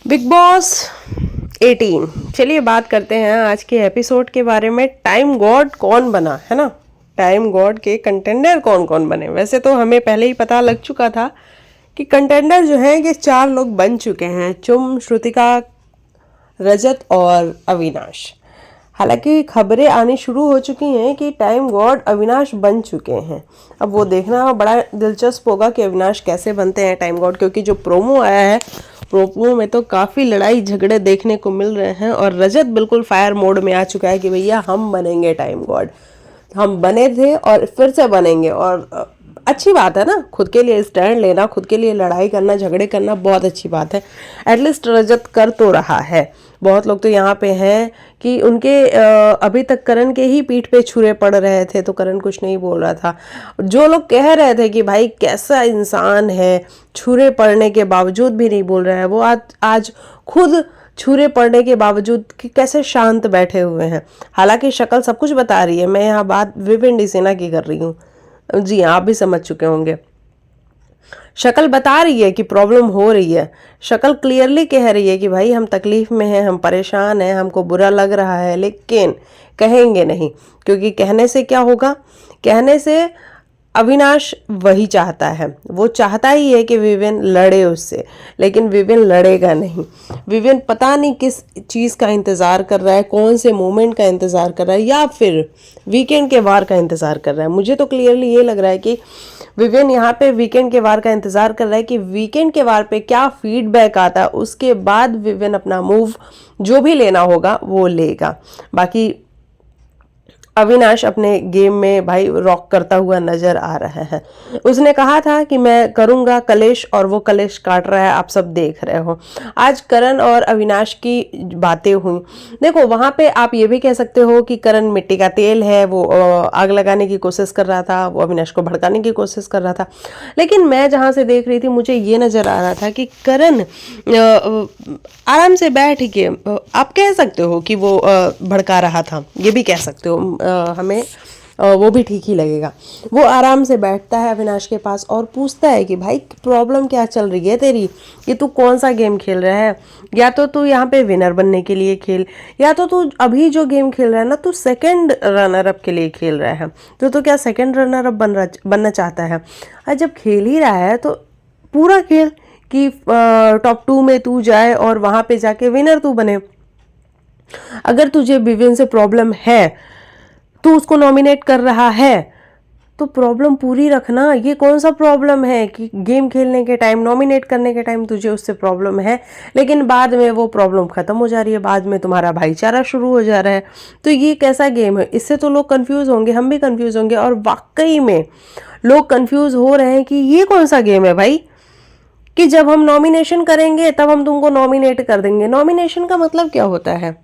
Big boss 18। चलिए बात करते हैं आज के एपिसोड के बारे में। टाइम गॉड कौन बना है ना, टाइम गॉड के कंटेंडर कौन कौन बने। वैसे तो हमें पहले ही पता लग चुका था कि कंटेंडर जो हैं ये 4 लोग बन चुके हैं, चुम, श्रुतिका, रजत और अविनाश। हालांकि खबरें आनी शुरू हो चुकी हैं कि टाइम गॉड अविनाश बन चुके हैं। अब वो देखना बड़ा दिलचस्प होगा कि अविनाश कैसे बनते हैं टाइम गॉड, क्योंकि जो प्रोमो आया है प्रोमो में तो काफ़ी लड़ाई झगड़े देखने को मिल रहे हैं और रजत बिल्कुल फायर मोड में आ चुका है कि भैया हम बनेंगे टाइम गॉड, हम बने थे और फिर से बनेंगे। और अच्छी बात है ना, खुद के लिए स्टैंड लेना, खुद के लिए लड़ाई करना, झगड़े करना बहुत अच्छी बात है। एटलीस्ट रजत कर तो रहा है। बहुत लोग तो यहाँ पे हैं कि उनके अभी तक करण के ही पीठ पे छुरे पड़ रहे थे तो करण कुछ नहीं बोल रहा था। जो लोग कह रहे थे कि भाई कैसा इंसान है, छुरे पड़ने के बावजूद भी नहीं बोल रहा है, वो आज खुद छुरे पड़ने के बावजूद कि कैसे शांत बैठे हुए हैं। हालांकि शक्ल सब कुछ बता रही है। मैं यहाँ बात विपिन डिसेना की कर रही हूँ। जी हाँ, आप भी समझ चुके होंगे। शक्ल बता रही है कि प्रॉब्लम हो रही है। शक्ल क्लियरली कह रही है कि भाई हम तकलीफ में हैं, हम परेशान हैं, हमको बुरा लग रहा है, लेकिन कहेंगे नहीं। क्योंकि कहने से क्या होगा, कहने से अविनाश वही चाहता है, वो चाहता ही है कि विविन लड़े उससे, लेकिन विविन लड़ेगा नहीं। विविन पता नहीं किस चीज़ का इंतज़ार कर रहा है, कौन से मोमेंट का इंतज़ार कर रहा है, या फिर वीकेंड के वार का इंतज़ार कर रहा है। मुझे तो क्लियरली ये लग रहा है कि विविन यहाँ पे वीकेंड के वार का इंतज़ार कर रहा है कि वीकेंड के वार पे क्या फीडबैक आता है, उसके बाद विविन अपना मूव जो भी लेना होगा वो लेगा। बाकी अविनाश अपने गेम में भाई रॉक करता हुआ नजर आ रहा है। उसने कहा था कि मैं करूंगा कलेश, और वो कलेश काट रहा है, आप सब देख रहे हो। आज करण और अविनाश की बातें हुई। देखो वहां पे आप ये भी कह सकते हो कि करण मिट्टी का तेल है, वो आग लगाने की कोशिश कर रहा था, वो अविनाश को भड़काने की कोशिश कर रहा था। लेकिन मैं जहां से देख रही थी मुझे ये नजर आ रहा था कि करण आराम से बैठ के, आप कह सकते हो कि वो भड़का रहा था, ये भी कह सकते हो, हमें वो भी ठीक ही लगेगा। वो आराम से बैठता है अविनाश के पास और पूछता है कि भाई प्रॉब्लम क्या चल रही है तेरी, कि तू कौन सा गेम खेल रहा है। या तो तू यहाँ पे विनर बनने के लिए खेल, या तो तू अभी जो गेम खेल रहा है ना, तू सेकंड रनर अप के लिए खेल रहा है। तो क्या सेकंड रनर अप बनना चाहता है? और जब खेल ही रहा है तो पूरा खेल कि टॉप 2 में तू जाए और वहां पे जाके विनर तू बने। अगर तुझे विविन से प्रॉब्लम है, तू उसको नॉमिनेट कर रहा है, तो प्रॉब्लम पूरी रखना। ये कौन सा प्रॉब्लम है कि गेम खेलने के टाइम, नॉमिनेट करने के टाइम तुझे उससे प्रॉब्लम है, लेकिन बाद में वो प्रॉब्लम खत्म हो जा रही है, बाद में तुम्हारा भाईचारा शुरू हो जा रहा है। तो ये कैसा गेम है? इससे तो लोग कंफ्यूज होंगे, हम भी कंफ्यूज होंगे। और वाकई में लोग कंफ्यूज हो रहे हैं कि ये कौन सा गेम है भाई, कि जब हम नॉमिनेशन करेंगे तब हम तुमको नॉमिनेट कर देंगे। नॉमिनेशन का मतलब क्या होता है?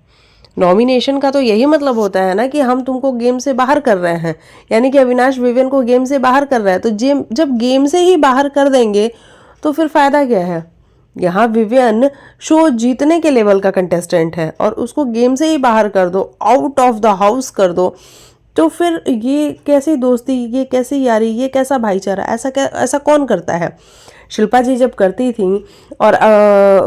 नॉमिनेशन का तो यही मतलब होता है ना कि हम तुमको गेम से बाहर कर रहे हैं, यानी कि अविनाश विवियन को गेम से बाहर कर रहा है। तो जब गेम से ही बाहर कर देंगे तो फिर फायदा क्या है? यहाँ विवियन शो जीतने के लेवल का कंटेस्टेंट है और उसको गेम से ही बाहर कर दो, आउट ऑफ द हाउस कर दो, तो फिर ये कैसी दोस्ती, ये कैसी यारी, ये कैसा भाईचारा? ऐसा कौन करता है? शिल्पा जी जब करती थी और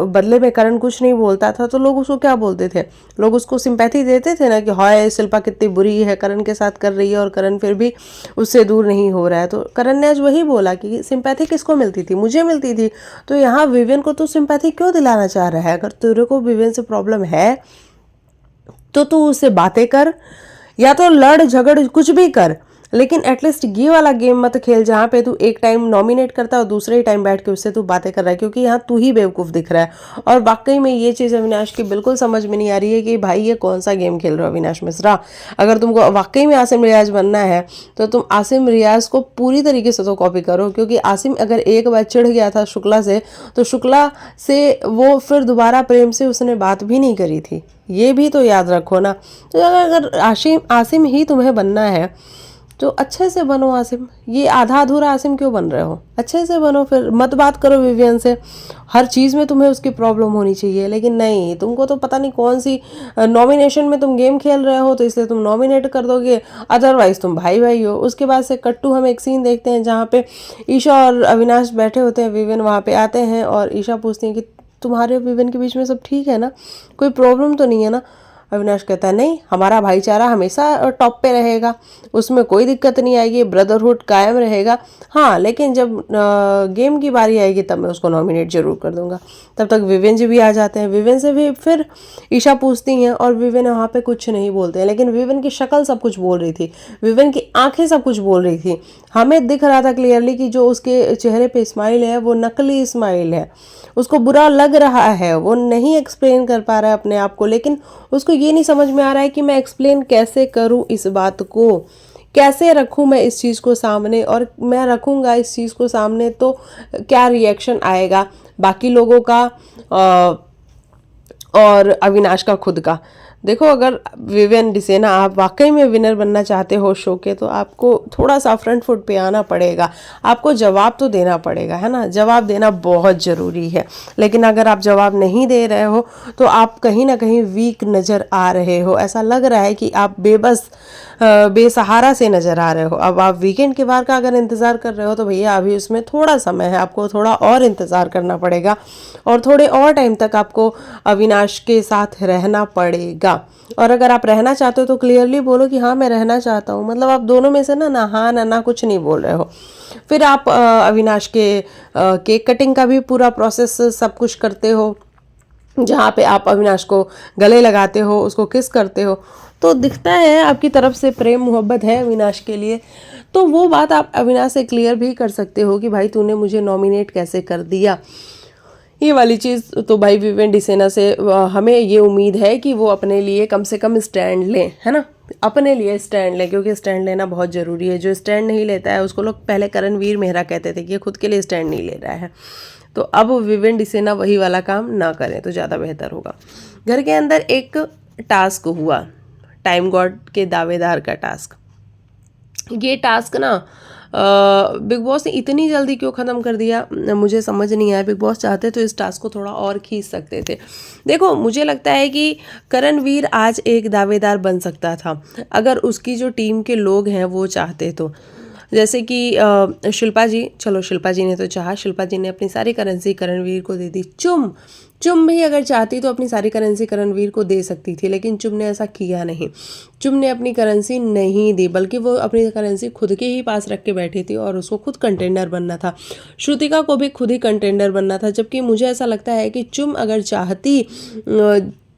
बदले में करण कुछ नहीं बोलता था तो लोग उसको क्या बोलते थे? लोग उसको सिंपैथी देते थे ना कि हाय शिल्पा कितनी बुरी है, करण के साथ कर रही है और करण फिर भी उससे दूर नहीं हो रहा है। तो करण ने आज वही बोला कि सिंपैथी किसको मिलती थी? मुझे मिलती थी। तो यहाँ विवियन को तू सिंपैथी क्यों दिलाना चाह रहा है? अगर तेरे को विवियन से प्रॉब्लम है तो तू उससे बातें कर, या तो लड़ झगड़ कुछ भी कर, लेकिन एटलीस्ट ये वाला गेम मत खेल जहाँ पे तू एक टाइम नॉमिनेट करता है और दूसरे ही टाइम बैठ के उससे तू बातें कर रहा है, क्योंकि यहाँ तू ही बेवकूफ़ दिख रहा है। और वाकई में ये चीज़ अविनाश की बिल्कुल समझ में नहीं आ रही है कि भाई ये कौन सा गेम खेल रहे हो अविनाश मिश्रा। अगर तुमको वाकई में आसिम रियाज बनना है तो तुम आसिम रियाज को पूरी तरीके से तो कॉपी करो, क्योंकि आसिम अगर एक बार चिढ़ गया था शुक्ला से तो शुक्ला से वो फिर दोबारा प्रेम से उसने बात भी नहीं करी थी, ये भी तो याद रखो ना। तो अगर आसिम ही तुम्हें बनना है तो अच्छे से बनो आसिम। ये आधा अधूरा आसिम क्यों बन रहे हो? अच्छे से बनो, फिर मत बात करो विवियन से। हर चीज़ में तुम्हें उसकी प्रॉब्लम होनी चाहिए, लेकिन नहीं, तुमको तो पता नहीं कौन सी नॉमिनेशन में तुम गेम खेल रहे हो तो इसलिए तुम नॉमिनेट कर दोगे, अदरवाइज तुम भाई भाई हो। उसके बाद से कट्टू हम एक सीन देखते हैं जहाँ पे ईशा और अविनाश बैठे होते हैं, विवियन वहाँ पे आते हैं और ईशा पूछती है कि तुम्हारे और विवेन के बीच में सब ठीक है ना, कोई प्रॉब्लम तो नहीं है ना। अविनाश कहता है नहीं, हमारा भाईचारा हमेशा टॉप पे रहेगा, उसमें कोई दिक्कत नहीं आएगी, ब्रदरहुड कायम रहेगा। हाँ, लेकिन जब गेम की बारी आएगी तब मैं उसको नॉमिनेट जरूर कर दूंगा। तब तक विवेन जी भी आ जाते हैं। विवेन से भी फिर ईशा पूछती हैं और विवेन वहाँ पे कुछ नहीं बोलते हैं, लेकिन विवेन की शक्ल सब कुछ बोल रही थी, विवेन की आंखें सब कुछ बोल रही थी। हमें दिख रहा था क्लियरली कि जो उसके चेहरे पे स्माइल है वो नकली स्माइल है, उसको बुरा लग रहा है, वो नहीं एक्सप्लेन कर पा रहा है अपने आप को। लेकिन उसको ये नहीं समझ में आ रहा है कि मैं एक्सप्लेन कैसे करूं इस बात को, कैसे रखूं मैं इस चीज़ को सामने, और मैं रखूंगा इस चीज़ को सामने तो क्या रिएक्शन आएगा बाकी लोगों का और अविनाश का खुद का। देखो, अगर विवेन डिसेना आप वाकई में विनर बनना चाहते हो शो के, तो आपको थोड़ा सा फ्रंट फुट पे आना पड़ेगा, आपको जवाब तो देना पड़ेगा, है ना। जवाब देना बहुत ज़रूरी है। लेकिन अगर आप जवाब नहीं दे रहे हो तो आप कहीं ना कहीं वीक नज़र आ रहे हो, ऐसा लग रहा है कि आप बेबस बेसहारा से नज़र आ रहे हो। अब आप वीकेंड के बार का अगर इंतज़ार कर रहे हो तो भैया अभी उसमें थोड़ा समय है, आपको थोड़ा और इंतज़ार करना पड़ेगा और थोड़े और टाइम तक आपको अविनाश के साथ रहना पड़ेगा। और अगर आप रहना चाहते हो तो क्लियरली बोलो कि हाँ मैं रहना चाहता हूँ, मतलब आप दोनों में से ना हाँ ना कुछ नहीं बोल रहे हो। फिर आप अविनाश के केक कटिंग का भी पूरा प्रोसेस सब कुछ करते हो, जहाँ पे आप अविनाश को गले लगाते हो, उसको किस करते हो, तो दिखता है आपकी तरफ से प्रेम मोहब्बत है अविनाश के लिए। तो वो बात आप अविनाश से क्लियर भी कर सकते हो कि भाई तूने मुझे नॉमिनेट कैसे कर दिया। ये वाली चीज़ तो भाई विवेन डिसेना से हमें ये उम्मीद है कि वो अपने लिए कम से कम स्टैंड लें, है ना, अपने लिए स्टैंड लें, क्योंकि स्टैंड लेना बहुत ज़रूरी है। जो स्टैंड नहीं लेता है उसको लोग पहले करणवीर मेहरा कहते थे कि ये खुद के लिए स्टैंड नहीं ले रहा है। तो अब विवेन डिसेना वही वाला काम ना करें तो ज़्यादा बेहतर होगा। घर के अंदर एक टास्क हुआ, टाइम गॉड के दावेदार का टास्क। ये टास्क ना बिग बॉस ने इतनी जल्दी क्यों ख़त्म कर दिया मुझे समझ नहीं आया। बिग बॉस चाहते तो इस टास्क को थोड़ा और खींच सकते थे। देखो, मुझे लगता है कि करणवीर आज एक दावेदार बन सकता था अगर उसकी जो टीम के लोग हैं वो चाहते तो। जैसे कि शिल्पा जी, चलो शिल्पा जी ने तो चाहा, शिल्पा जी ने अपनी सारी करेंसी करणवीर को दे दी। चुम भी अगर चाहती तो अपनी सारी करेंसी करणवीर को दे सकती थी, लेकिन चुम ने ऐसा किया नहीं। चुम ने अपनी करेंसी नहीं दी, बल्कि वो अपनी करेंसी खुद के ही पास रख के बैठी थी और उसको खुद कंटेंडर बनना था। श्रुतिका को भी खुद ही कंटेंडर बनना था, जबकि मुझे ऐसा लगता है कि चुम अगर चाहती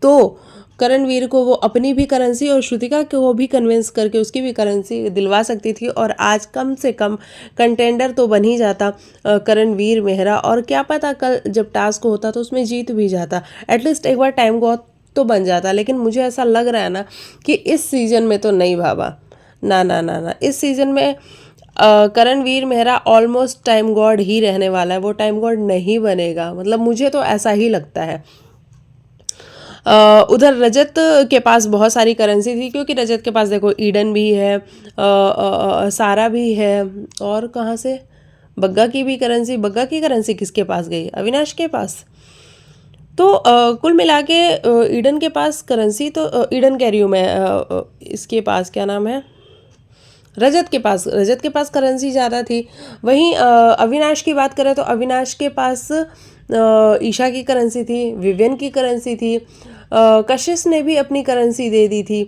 तो करणवीर को वो अपनी भी करेंसी और श्रुतिका को भी कन्विंस करके उसकी भी करेंसी दिलवा सकती थी और आज कम से कम कंटेंडर तो बन ही जाता करणवीर मेहरा। और क्या पता कल जब टास्क होता तो उसमें जीत भी जाता, एटलीस्ट एक बार टाइम गॉड तो बन जाता। लेकिन मुझे ऐसा लग रहा है ना कि इस सीज़न में तो नहीं बाबा, ना ना ना ना, इस सीज़न में Karanveer Mehra almost time god ही रहने वाला है, वो टाइम गॉड नहीं बनेगा, मतलब मुझे तो ऐसा ही लगता है। उधर रजत के पास बहुत सारी करेंसी थी, क्योंकि रजत के पास देखो ईडन भी है, सारा भी है, और कहाँ से बग्गा की भी करेंसी। बग्गा की करेंसी किसके पास गई? अविनाश के पास। तो कुल मिला के ईडन के पास करेंसी, तो ईडन कह रही हूँ मैं, इसके पास क्या नाम है, रजत के पास करेंसी ज़्यादा थी। वहीं अविनाश की बात करें तो अविनाश के पास ईशा की करेंसी थी, विवेन की करेंसी थी, कशिश ने भी अपनी करेंसी दे दी थी।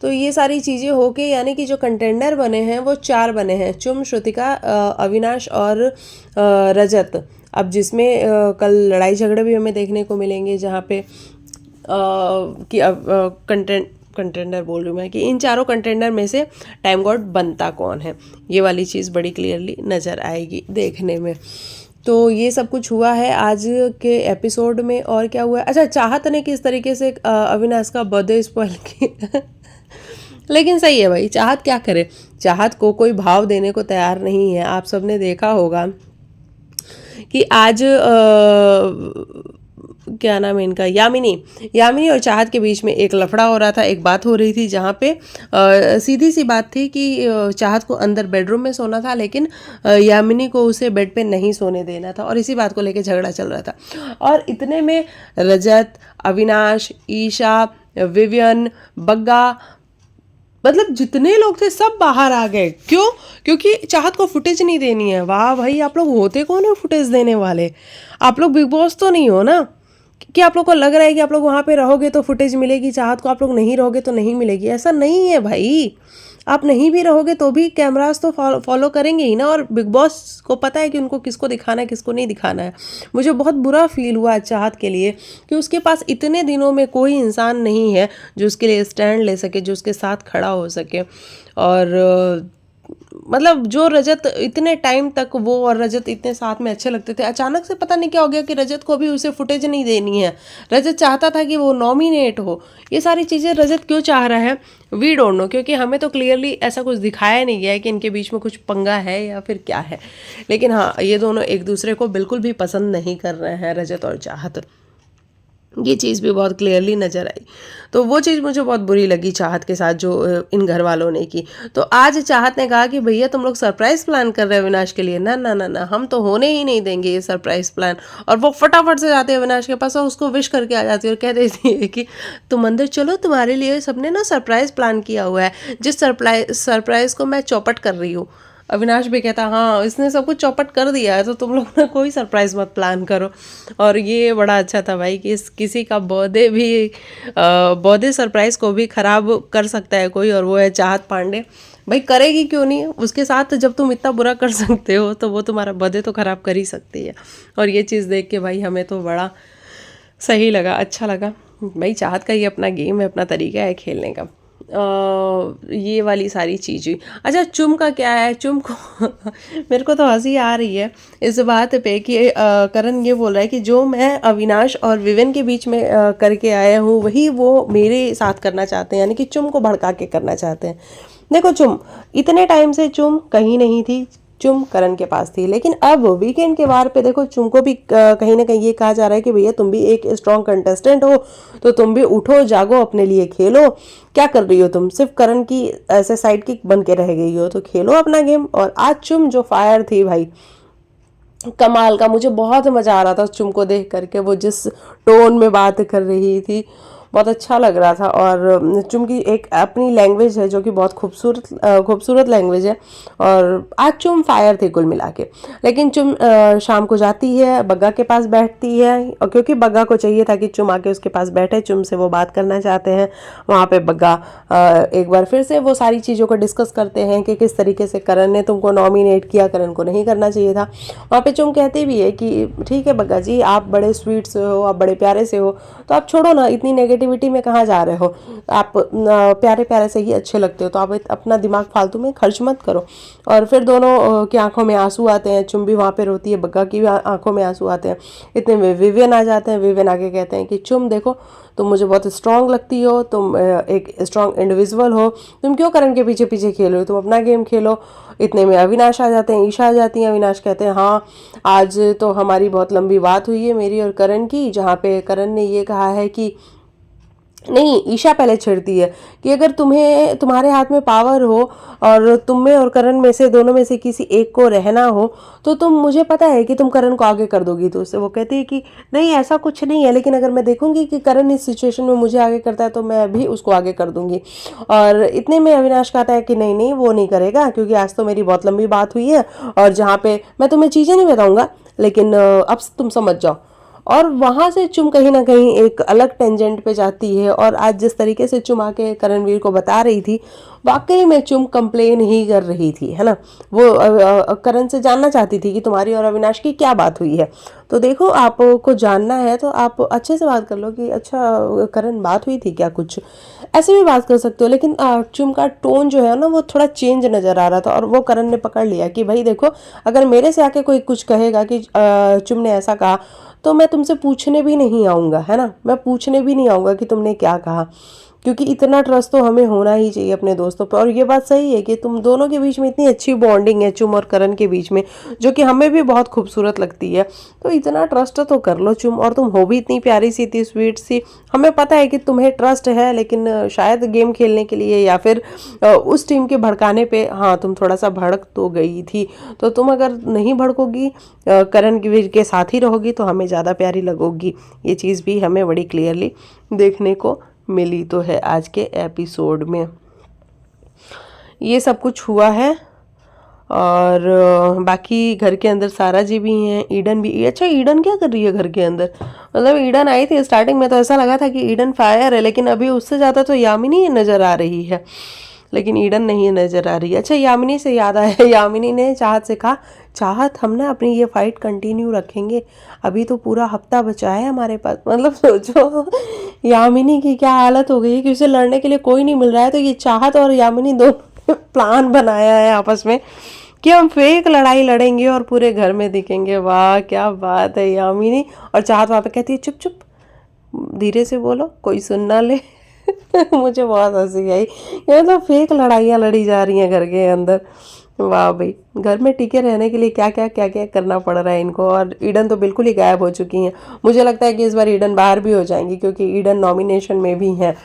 तो ये सारी चीज़ें होके यानी कि जो कंटेंडर बने हैं वो 4 बने हैं, चुम, श्रुतिका, अविनाश और रजत। अब जिसमें कल लड़ाई झगड़े भी हमें देखने को मिलेंगे, जहाँ पे कि कंटेंडर बोल रही हूँ मैं कि इन चारों कंटेंडर में से टाइम गॉड बनता कौन है, ये वाली चीज़ बड़ी क्लियरली नज़र आएगी देखने में। तो ये सब कुछ हुआ है आज के एपिसोड में। और क्या हुआ है, अच्छा, चाहत ने किस तरीके से अविनाश का बर्थडे स्पॉइल किया लेकिन सही है भाई, चाहत क्या करे, चाहत को कोई भाव देने को तैयार नहीं है। आप सबने देखा होगा कि आज क्या नाम है इनका, यामिनी और चाहत के बीच में एक लफड़ा हो रहा था, एक बात हो रही थी, जहाँ पे सीधी सी बात थी कि चाहत को अंदर बेडरूम में सोना था, लेकिन यामिनी को उसे बेड पे नहीं सोने देना था, और इसी बात को लेके झगड़ा चल रहा था। और इतने में रजत, अविनाश, ईशा, विवियन, बग्गा, मतलब जितने लोग थे सब बाहर आ गए। क्यों? क्योंकि चाहत को फुटेज नहीं देनी है। वाह भाई, आप लोग होते कौन है फुटेज देने वाले? आप लोग बिग बॉस तो नहीं हो ना, कि आप लोग को लग रहा है कि आप लोग वहाँ पे रहोगे तो फुटेज मिलेगी चाहत को, आप लोग नहीं रहोगे तो नहीं मिलेगी, ऐसा नहीं है भाई। आप नहीं भी रहोगे तो भी कैमरास तो फॉलो करेंगे ही ना, और बिग बॉस को पता है कि उनको किसको दिखाना है किसको नहीं दिखाना है। मुझे बहुत बुरा फील हुआ चाहत के लिए कि उसके पास इतने दिनों में कोई इंसान नहीं है जो उसके लिए स्टैंड ले सके, जो उसके साथ खड़ा हो सके। और मतलब जो रजत इतने टाइम तक वो और रजत इतने साथ में अच्छे लगते थे, अचानक से पता नहीं क्या हो गया कि रजत को भी उसे फुटेज नहीं देनी है। रजत चाहता था कि वो नॉमिनेट हो। ये सारी चीज़ें रजत क्यों चाह रहा है, वी डोंट नो, क्योंकि हमें तो क्लियरली ऐसा कुछ दिखाया नहीं गया है कि इनके बीच में कुछ पंगा है या फिर क्या है। लेकिन हाँ, ये दोनों एक दूसरे को बिल्कुल भी पसंद नहीं कर रहे हैं, रजत और चाहत। ये चीज़ भी बहुत क्लियरली नज़र आई। तो वो चीज़ मुझे बहुत बुरी लगी चाहत के साथ जो इन घर वालों ने की। तो आज चाहत ने कहा कि भैया तुम लोग सरप्राइज़ प्लान कर रहे हो अविनाश के लिए, ना ना ना ना, हम तो होने ही नहीं देंगे ये सरप्राइज़ प्लान। और वो फटाफट से जाते हैं अविनाश के पास और उसको विश करके आ जाती है और कह देती है कि तुम अंदर चलो, तुम्हारे लिए सबने ना सरप्राइज़ प्लान किया हुआ है, जिस सरप्राइज़ को मैं चौपट कर रही हूँ। अविनाश भी कहता हाँ, इसने सब कुछ चौपट कर दिया है तो तुम लोग ना कोई सरप्राइज़ मत प्लान करो। और ये बड़ा अच्छा था भाई कि किसी का बर्थडे भी बर्थडे सरप्राइज़ को भी ख़राब कर सकता है कोई, और वो है चाहत पांडे। भाई करेगी क्यों नहीं, उसके साथ जब तुम इतना बुरा कर सकते हो तो वो तुम्हारा बर्थडे तो ख़राब कर ही सकती है। और ये चीज़ देख के भाई हमें तो बड़ा सही लगा, अच्छा लगा। भाई चाहत का ये अपना गेम है, अपना तरीका है खेलने का। ये वाली सारी चीज़ हुई। अच्छा, चुम का क्या है, चुम को मेरे को तो हंसी आ रही है इस बात पे कि करण ये बोल रहा है कि जो मैं अविनाश और विवेन के बीच में करके आया हूँ वही वो मेरे साथ करना चाहते हैं, यानी कि चुम को भड़का के करना चाहते हैं। देखो चुम इतने टाइम से चुम कहीं नहीं थी, चुम करण के पास थी, लेकिन अब वीकेंड के वार पे देखो चुम को भी कहीं ना कहीं ये कहा जा रहा है कि भैया तुम भी एक स्ट्रॉन्ग कंटेस्टेंट हो, तो तुम भी उठो जागो, अपने लिए खेलो। क्या कर रही हो तुम, सिर्फ करण की ऐसे साइड किक बन के रह गई हो, तो खेलो अपना गेम। और आज चुम जो फायर थी भाई, कमाल का, मुझे बहुत मजा आ रहा था चुम को देख करके, वो जिस टोन में बात कर रही थी बहुत अच्छा लग रहा था। और चुम की एक अपनी लैंग्वेज है जो कि बहुत खूबसूरत लैंग्वेज है। और आज चुम फायर थे कुल मिला के। लेकिन चुम शाम को जाती है, बग्गा के पास बैठती है, और क्योंकि बग्गा को चाहिए था कि चुम आके उसके पास बैठे, चुम से वो बात करना चाहते हैं। वहाँ पे बग्गा एक बार फिर से वो सारी चीज़ों को डिस्कस करते हैं कि किस तरीके से करण ने तुमको नॉमिनेट किया, करण को नहीं करना चाहिए था। वहाँ पे चुम कहते भी है कि ठीक है बग्गा जी, आप बड़े स्वीट से हो, आप बड़े प्यारे से हो, तो आप छोड़ो ना, इतनी नेगेटिविटी में कहाँ जा रहे हो, आप प्यारे प्यारे से ही अच्छे लगते हो, तो आप अपना दिमाग फालतू में खर्च मत करो। और फिर दोनों की आंखों में आंसू आते हैं, चुम भी वहाँ पे रोती है, बग्गा की भी आंखों में आंसू आते हैं। इतने में विवियन आ जाते हैं, विवियन आके कहते हैं कि चुम देखो, तुम मुझे बहुत स्ट्रांग लगती हो, तुम एक स्ट्रांग इंडिविजुअल हो, तुम क्यों करण के पीछे पीछे खेल रहे हो, तुम अपना गेम खेलो। इतने में अविनाश आ जाते हैं, ईशा आ जाती हैं। अविनाश कहते हैं हाँ, आज तो हमारी बहुत लंबी बात हुई है मेरी और करण की, जहाँ पे करण ने ये कहा है कि नहीं, ईशा पहले छेड़ती है कि अगर तुम्हारे हाथ में पावर हो और तुम में और करण में से दोनों में से किसी एक को रहना हो, तो तुम, मुझे पता है कि तुम करण को आगे कर दोगी। तो उससे वो कहती है कि नहीं ऐसा कुछ नहीं है, लेकिन अगर मैं देखूंगी कि करण इस सिचुएशन में मुझे आगे करता है तो मैं भी उसको आगे कर दूंगी। और इतने में अविनाश कहता है कि नहीं नहीं, वो नहीं करेगा, क्योंकि आज तो मेरी बहुत लंबी बात हुई है और जहाँ पे मैं तुम्हें चीज़ें नहीं बताऊंगा, लेकिन अब तुम समझ जाओ। और वहाँ से चुम कहीं ना कहीं एक अलग टेंजेंट पे जाती है। और आज जिस तरीके से चुम आके करणवीर को बता रही थी, वाकई में चुम कंप्लेन ही कर रही थी, है ना। वो करण से जानना चाहती थी कि तुम्हारी और अविनाश की क्या बात हुई है। तो देखो, आपको जानना है तो आप अच्छे से बात कर लो कि अच्छा करण, बात हुई थी क्या, कुछ ऐसे भी बात कर सकते हो। लेकिन चुम का टोन जो है ना, वो थोड़ा चेंज नज़र आ रहा था। और वो करण ने पकड़ लिया कि भाई देखो, अगर मेरे से आके कोई कुछ कहेगा कि चुम ने ऐसा कहा, तो मैं तुमसे पूछने भी नहीं आऊँगा, है ना, मैं पूछने भी नहीं आऊँगा कि तुमने क्या कहा, क्योंकि इतना ट्रस्ट तो हमें होना ही चाहिए अपने दोस्तों पर। और ये बात सही है कि तुम दोनों के बीच में इतनी अच्छी बॉन्डिंग है, चुम और करण के बीच में, जो कि हमें भी बहुत खूबसूरत लगती है। तो इतना ट्रस्ट तो कर लो चुम, और तुम हो भी इतनी प्यारी सी, इतनी स्वीट सी। हमें पता है कि तुम्हें ट्रस्ट है, लेकिन शायद गेम खेलने के लिए या फिर उस टीम के भड़काने पे, हाँ तुम थोड़ा सा भड़क तो गई थी। तो तुम अगर नहीं भड़कोगी, करण के साथ ही रहोगी, तो हमें ज़्यादा प्यारी लगोगी। ये चीज़ भी हमें बड़ी क्लियरली देखने को मिली तो है आज के एपिसोड में। ये सब कुछ हुआ है। और बाकी घर के अंदर सारा जी भी हैं, ईडन भी। अच्छा, ईडन क्या कर रही है घर के अंदर? मतलब ईडन आई थी स्टार्टिंग में तो ऐसा लगा था कि ईडन फायर है, लेकिन अभी उससे ज़्यादा तो यामिनी नज़र आ रही है, लेकिन ईडन नहीं नज़र आ रही है। अच्छा, यामिनी से याद आया, यामिनी ने चाहत से कहा, चाहत हम ना अपनी ये फाइट कंटिन्यू रखेंगे, अभी तो पूरा हफ्ता बचा है हमारे पास। मतलब सोचो यामिनी की क्या हालत हो गई है कि उसे लड़ने के लिए कोई नहीं मिल रहा है, तो ये चाहत और यामिनी दोनों प्लान बनाया है आपस में कि हम फेक लड़ाई लड़ेंगे और पूरे घर में दिखेंगे। वाह क्या बात है यामिनी। और चाहत वहाँ पे कहती है, चुप चुप, धीरे से बोलो, कोई सुन ना ले। मुझे बहुत हंसी आई। ये तो फेक लड़ाइयाँ लड़ी जा रही हैं घर के अंदर। वाह भाई, घर में टिके रहने के लिए क्या क्या करना पड़ रहा है इनको। और ईडन तो बिल्कुल ही गायब हो चुकी हैं। मुझे लगता है कि इस बार ईडन बाहर भी हो जाएंगी, क्योंकि ईडन नॉमिनेशन में भी हैं।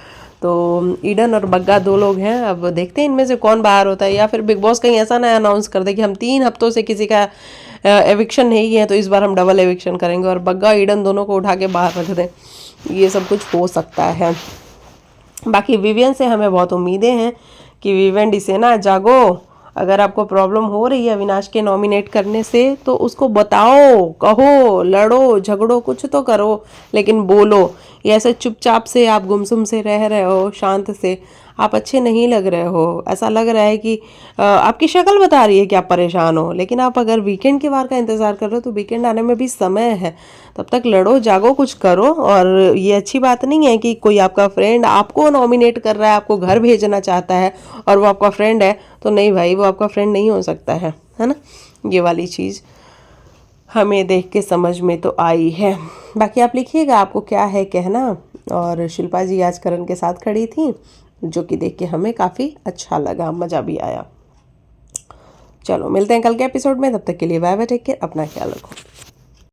तो ईडन और बग्गा 2 लोग हैं। अब देखते हैं इनमें से कौन बाहर होता है, या फिर बिग बॉस कहीं ऐसा ना अनाउंस कर दे कि हम 3 हफ्तों से किसी का एविक्शन नहीं है, तो इस बार हम डबल एविक्शन करेंगे और बग्गा ईडन दोनों को उठा के बाहर रख दें। ये सब कुछ हो सकता है। बाकी विवियन से हमें बहुत उम्मीदें हैं कि विवियन डिसेना जागो। अगर आपको प्रॉब्लम हो रही है अविनाश के नॉमिनेट करने से, तो उसको बताओ, कहो, लड़ो झगड़ो, कुछ तो करो, लेकिन बोलो। ये ऐसे चुपचाप से आप गुमसुम से रह रहे हो, शांत से, आप अच्छे नहीं लग रहे हो। ऐसा लग रहा है कि आपकी शक्ल बता रही है कि आप परेशान हो। लेकिन आप अगर वीकेंड के वार का इंतज़ार कर रहे हो, तो वीकेंड आने में भी समय है, तब तक लड़ो जागो, कुछ करो। और ये अच्छी बात नहीं है कि कोई आपका फ्रेंड आपको नॉमिनेट कर रहा है, आपको घर भेजना चाहता है, और वो आपका फ्रेंड है। तो नहीं भाई, वो आपका फ्रेंड नहीं हो सकता है ना। ये वाली चीज़ हमें देख के समझ में तो आई है। बाकी आप लिखिएगा आपको क्या है कहना। और शिल्पा जी आज करण के साथ खड़ी थी, जो कि देख के हमें काफ़ी अच्छा लगा, मज़ा भी आया। चलो मिलते हैं कल के एपिसोड में, तब तक के लिए बाय बाय, टेक केयर, अपना ख्याल रखो।